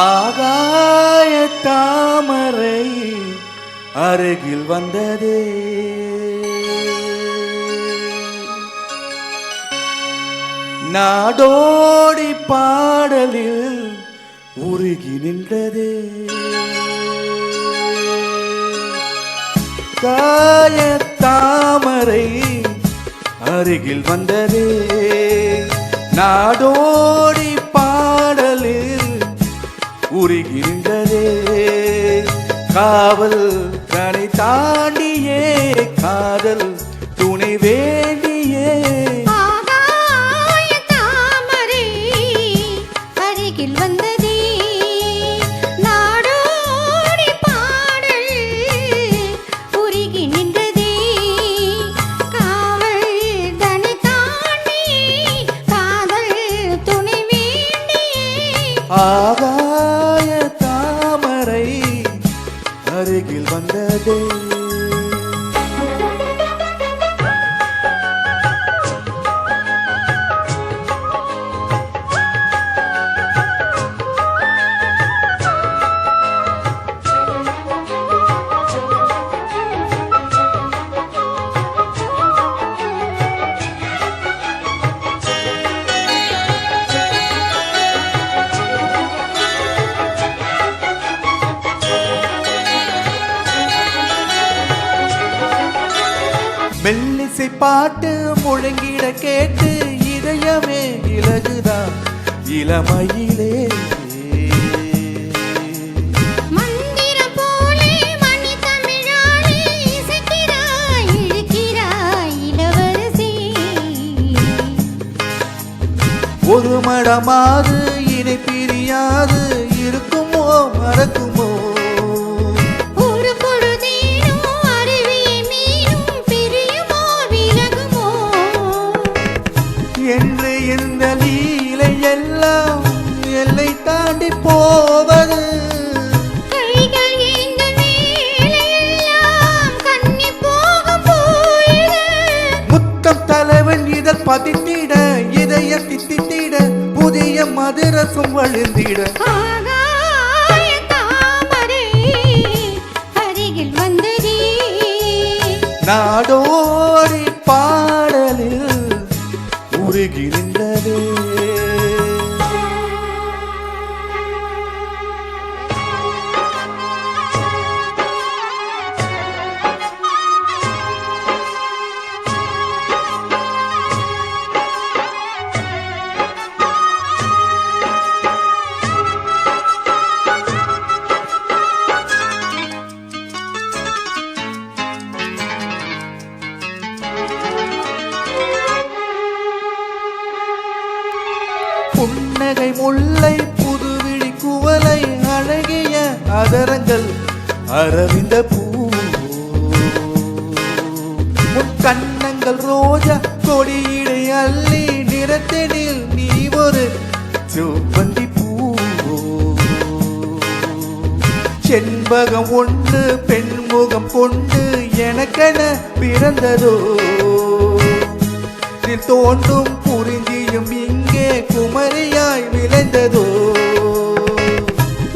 ஆகாய தாமரை அருகில் வந்ததே, நாடோடி பாடலில் உருகி நின்றதே. காய தாமரை அருகில் வந்ததே, நாடோடி பாடலில் உருகி நின்றதே. காவல் கனை தாண்டியே காதல் துணை வேண்டியே. ஆகாய தாமரை அருகில் வந்ததே, நாடோடி பாடல் உருகி நின்றதே. காவல் தனை தாண்டி காதல் துணை வேண்டியே. ஆகாய தாமரை அருகில் வந்ததே. மெல்லிசை பாட்டு முழங்கிட கேட்டு இதயமே இலகுதா இளமையிலே. மந்திரம் போலே மணி தமிழாலே இசைக்கிறாய் இழுக்கிறாய் இளவரசி. ஒரு மடமாது இணை பிரியாது இருக்குமோ மறக்குமோ. ஒரு பொழுதேனும் அருவியை மீனும் பிரியுமோ விலகுமோ. என்று இந்த லீலை எல்லாம் எல்லை தாண்டி போவது. கைகள் ஏந்தும் வேளையெல்லாம் கன்னி போகும் போயிடு. முத்தம் தலைவன் இதழ் பதித்திட இதய தித்தித்திட புதிய மதுரசம் வழிந்திட. ஆகாய தாமரை அருகில் வந்ததே, நாடோடி பாடலில் உருகி நின்றதே. புன்னகை முல்லை புதுவிழி குவலை அழகிய அதரங்கள் அரவிந்த பூ. உன் கண்ணங்கள் ரோஜா கொடியிடை அள்ளி நிறத்தெனில் நீ ஒரு செவ்வந்தி பூ. செண்பகம் ஒன்று பெண்முகம் கொண்டு எனக்கென பிறந்ததோ. தோன்றும் புரிஞ்சியும் இங்கே குமரியாய் விளைந்ததோ.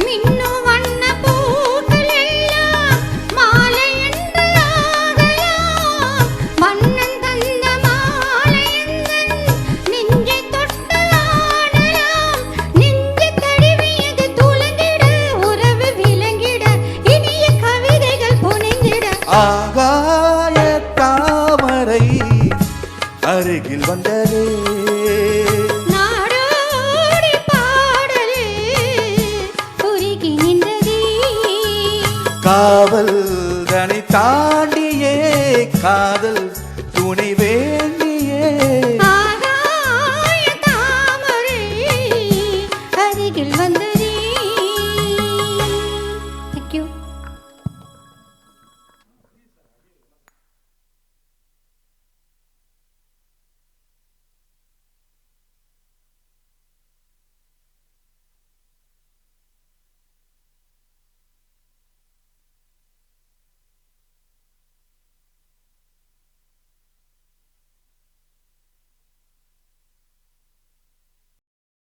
மின்னும் வண்ண பூக்கள் எல்லாம் மாலை என்று ஆகலாம். மன்னன் தந்த மாலை எந்தன் நெஞ்சை தொட்டு ஆடலாம். நெஞ்சு தழுவியது துலங்கிட உறவு விளங்கிட இனிய கவிதைகள் புனைந்திட. ஆகாய தாமரை அருகில் வந்ததே, நாடோடி பாடலே உருகி நின்றதே. காவல் தனை தாண்டியே காதல்